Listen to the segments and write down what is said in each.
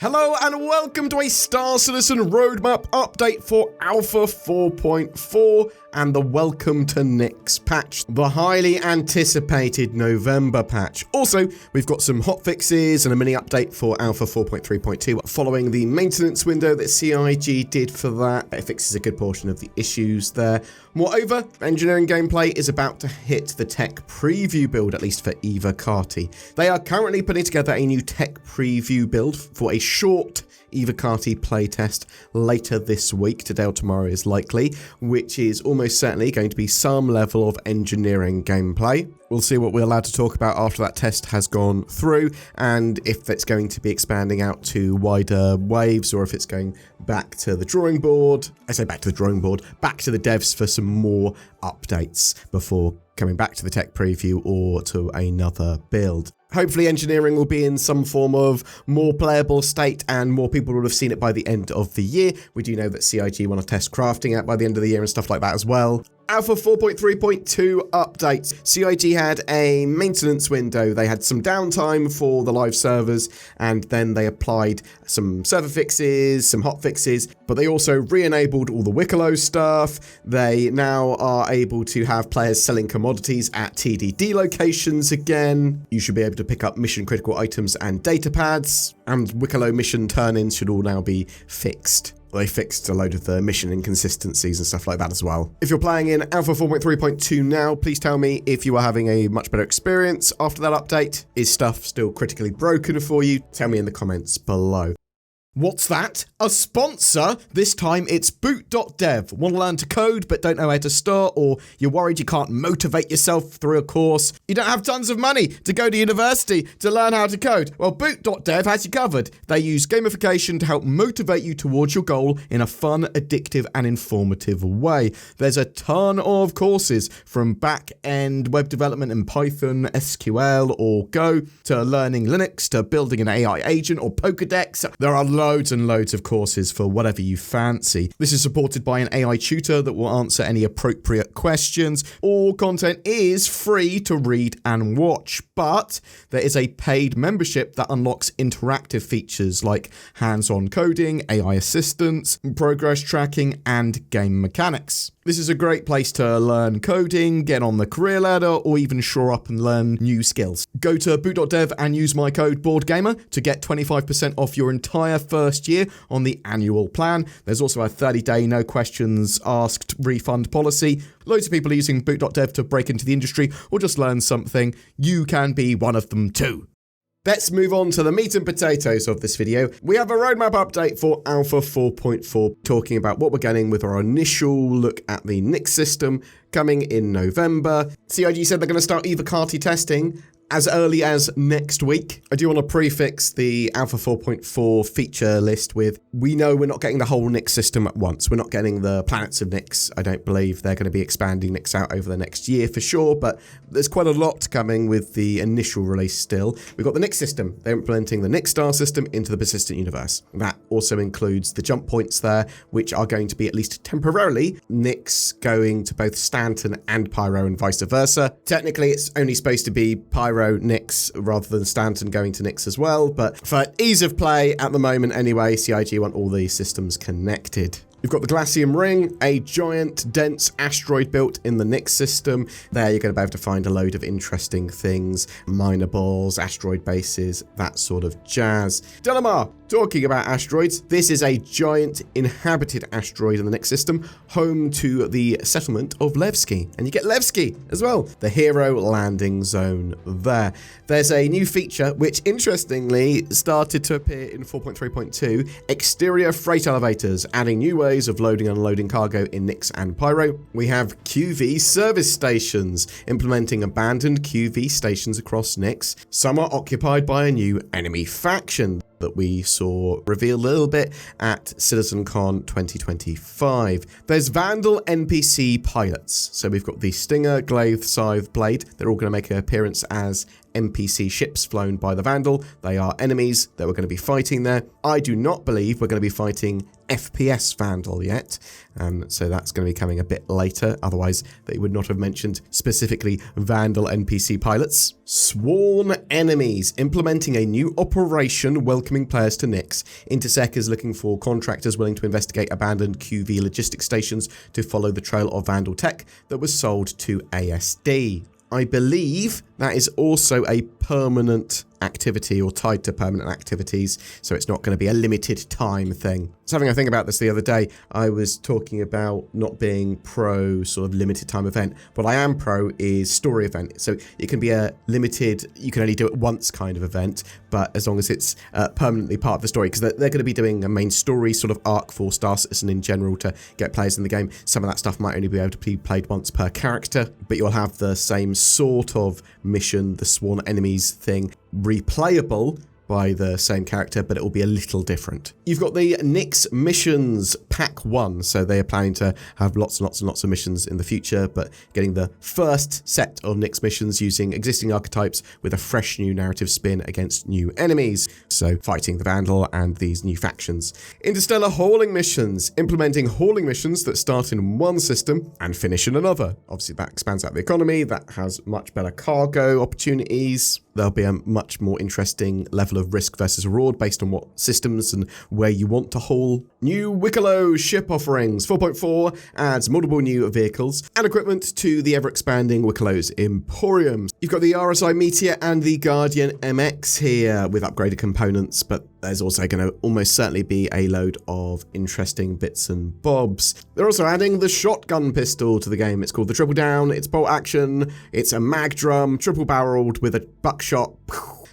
Hello and welcome to a Star Citizen roadmap update for Alpha 4.4 and the Welcome to Nyx patch, the highly anticipated November patch. Also, we've got some hotfixes and a mini update for Alpha 4.3.2 following the maintenance window that CIG did for that. It fixes a good portion of the issues there. Moreover, engineering gameplay is about to hit the tech preview build, at least for EVOCATI. They are currently putting together a new tech preview build for a short EVOCATI playtest later this week, today or tomorrow is likely, which is almost certainly going to be some level of engineering gameplay. We'll see what we're allowed to talk about after that test has gone through, and if it's going to be expanding out to wider waves, or if it's going back to the drawing board. I say back to the drawing board, back to the devs for some more updates before coming back to the tech preview or to another build. Hopefully engineering will be in some form of more playable state and more people will have seen it by the end of the year. We do know that CIG want to test crafting out by the end of the year and stuff like that as well. Alpha 4.3.2 updates. CIG had a maintenance window. They had some downtime for the live servers, and then they applied some server fixes, some hot fixes, but they also re-enabled all the Wicklow stuff. They now are able to have players selling commodities at TDD locations again. You should be able to pick up mission critical items and data pads, and Wicklow mission turn-ins should all now be fixed. They fixed a load of the mission inconsistencies and stuff like that as well. If you're playing in Alpha 4.3.2 now, please tell me if you are having a much better experience after that update. Is stuff still critically broken for you? Tell me in the comments below. What's that? A sponsor? This time it's boot.dev. Want to learn to code but don't know how to start, or you're worried you can't motivate yourself through a course? You don't have tons of money to go to university to learn how to code? Well, boot.dev has you covered. They use gamification to help motivate you towards your goal in a fun, addictive and informative way. There's a ton of courses from back-end web development in Python, SQL or Go, to learning Linux, to building an AI agent or Pokedex. There are loads and loads of courses for whatever you fancy. This is supported by an AI tutor that will answer any appropriate questions. All content is free to read and watch, but there is a paid membership that unlocks interactive features like hands-on coding, AI assistance, progress tracking, and game mechanics. This is a great place to learn coding, get on the career ladder, or even shore up and learn new skills. Go to boot.dev and use my code BoredGamer to get 25% off your entire first year on the annual plan. There's also a 30-day no questions asked refund policy. Loads of people are using boot.dev to break into the industry or just learn something. You can be one of them too. Let's move on to the meat and potatoes of this video. We have a roadmap update for Alpha 4.4, talking about what we're getting with our initial look at the Nyx system coming in November. CIG said they're going to start EVOCATI testing as early as next week. I do want to prefix the Alpha 4.4 feature list with, we know we're not getting the whole Nyx system at once. We're not getting the planets of Nyx. I don't believe they're going to be expanding Nyx out over the next year for sure, but there's quite a lot coming with the initial release still. We've got the Nyx system. They're implementing the Nyx star system into the persistent universe. That also includes the jump points there, which are going to be, at least temporarily, Nyx going to both Stanton and Pyro and vice versa. Technically, it's only supposed to be Pyro Nyx rather than Stanton going to Nyx as well, but for ease of play at the moment anyway, CIG want all these systems connected. You've got the Glacium Ring, a giant, dense asteroid built in the Nyx system. There you're going to be able to find a load of interesting things, minor balls, asteroid bases, that sort of jazz. Delamar, talking about asteroids, this is a giant inhabited asteroid in the Nyx system, home to the settlement of Levski. And you get Levski as well, the hero landing zone there. There's a new feature, which interestingly started to appear in 4.3.2, exterior freight elevators, adding new ways of loading and unloading cargo in Nyx and Pyro. We have QV service stations, implementing abandoned QV stations across Nyx. Some are occupied by a new enemy faction that we saw revealed a little bit at CitizenCon 2025. There's Vanduul NPC pilots. So we've got the Stinger, Glaive, Scythe, Blade. They're all going to make an appearance as NPC ships flown by the Vanduul. They are enemies that we're going to be fighting there. I do not believe we're going to be fighting FPS Vanduul yet, so that's going to be coming a bit later. Otherwise, they would not have mentioned specifically Vanduul NPC pilots. Sworn enemies, implementing a new operation welcoming players to Nyx. Intersec is looking for contractors willing to investigate abandoned QV logistics stations to follow the trail of Vanduul tech that was sold to ASD. I believe that is also a permanent activity or tied to permanent activities, so it's not going to be a limited time thing. I was having a think about this the other day. I was talking about not being pro sort of limited time event. What I am pro is story event. So it can be a limited, you can only do it once kind of event, but as long as it's permanently part of the story, because they're going to be doing a main story sort of arc for Star Citizen in general to get players in the game. Some of that stuff might only be able to be played once per character, but you'll have the same sort of mission, the Sworn Enemies thing, replayable by the same character, but it will be a little different. You've got the Nyx missions pack 1, so they are planning to have lots and lots and lots of missions in the future, but getting the first set of Nyx missions using existing archetypes with a fresh new narrative spin against new enemies, so fighting the Vanduul and these new factions. Interstellar hauling missions, implementing hauling missions that start in one system and finish in another. Obviously that expands out the economy, that has much better cargo opportunities. There'll be a much more interesting level of risk versus reward based on what systems and where you want to haul. New Wicklow ship offerings. 4.4 adds multiple new vehicles and equipment to the ever-expanding Wicklow's Emporium. You've got the RSI Meteor and the Guardian MX here with upgraded components, but there's also going to almost certainly be a load of interesting bits and bobs. They're also adding the shotgun pistol to the game. It's called the Triple Down. It's bolt action. It's a mag drum, triple barreled with a buckshot.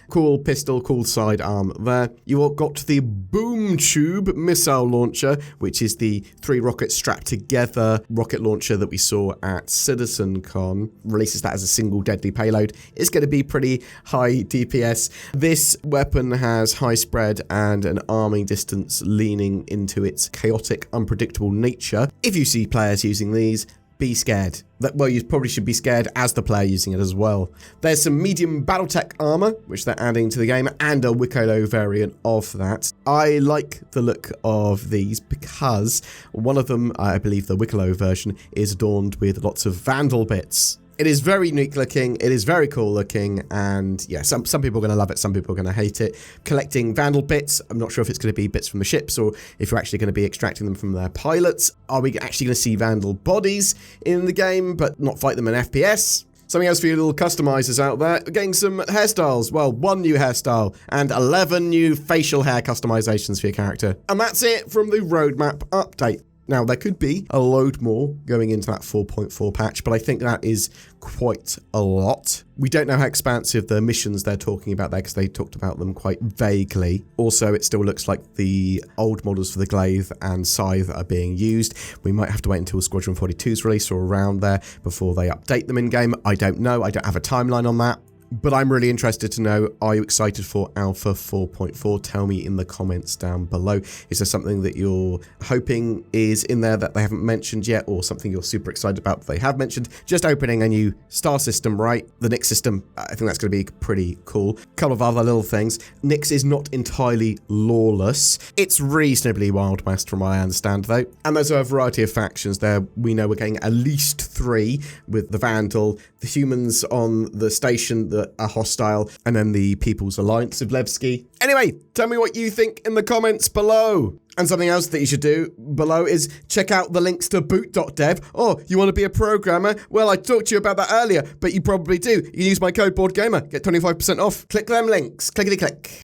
Cool pistol, cool sidearm there. You've got the Boom Tube missile launcher, which is the 3 rockets strapped together rocket launcher that we saw at CitizenCon. Releases that as a single deadly payload. It's going to be pretty high DPS. This weapon has high spread and an arming distance leaning into its chaotic, unpredictable nature. If you see players using these, be scared. Well, you probably should be scared as the player using it as well. There's some medium Battletech armor, which they're adding to the game, and a Wicklow variant of that. I like the look of these because one of them, I believe the Wicklow version, is adorned with lots of Vanduul bits. It is very unique looking, it is very cool looking, and yeah, some people are going to love it, some people are going to hate it. Collecting Vanduul bits, I'm not sure if it's going to be bits from the ships or if you're actually going to be extracting them from their pilots. Are we actually going to see Vanduul bodies in the game, but not fight them in FPS? Something else for you little customizers out there, we're getting some hairstyles. Well, 1 new hairstyle and 11 new facial hair customizations for your character. And that's it from the roadmap update. Now, there could be a load more going into that 4.4 patch, but I think that is quite a lot. We don't know how expansive the missions they're talking about there because they talked about them quite vaguely. Also, it still looks like the old models for the Glaive and Scythe are being used. We might have to wait until Squadron 42's release or around there before they update them in-game. I don't know. I don't have a timeline on that. But I'm really interested to know, are you excited for Alpha 4.4? Tell me in the comments down below. Is there something that you're hoping is in there that they haven't mentioned yet, or something you're super excited about that they have mentioned? Just opening a new star system, right? The Nyx system, I think that's going to be pretty cool. A couple of other little things. Nyx is not entirely lawless. It's reasonably Wild West from what I understand, though. And there's a variety of factions there. We know we're getting at least 3 with the Vanduul, the humans on the station that are hostile, and then the People's Alliance of Levski. Anyway, tell me what you think in the comments below. And something else that you should do below is check out the links to boot.dev. Oh, you want to be a programmer? Well, I talked to you about that earlier, but you probably do. You use my code BoredGamer, get 25% off. Click them links. Clickety click.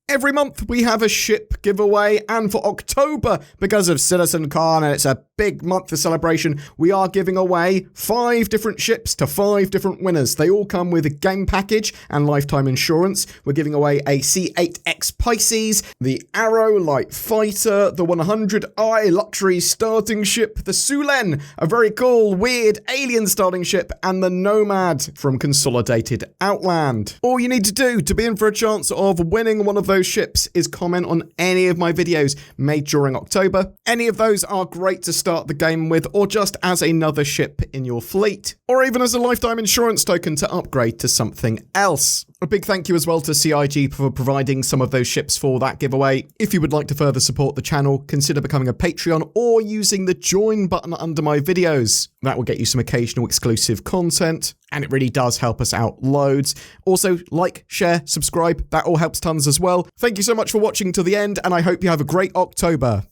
Every month we have a ship giveaway, and for October, because of CitizenCon and it's a big month of celebration, we are giving away 5 different ships to 5 different winners. They all come with a game package and lifetime insurance. We're giving away a C8X Pisces, the Arrow Light Fighter, the 100i luxury starting ship, the Sulen, a very cool, weird alien starting ship, and the Nomad from Consolidated Outland. All you need to do to be in for a chance of winning one of those ships is comment on any of my videos made during October. Any of those are great to start the game with, or just as another ship in your fleet, or even as a lifetime insurance token to upgrade to something else. A big thank you as well to CIG for providing some of those ships for that giveaway. If you would like to further support the channel, consider becoming a Patreon or using the join button under my videos. That will get you some occasional exclusive content, and it really does help us out loads. Also, like, share, subscribe, that all helps tons as well. Thank you so much for watching to the end, and I hope you have a great October.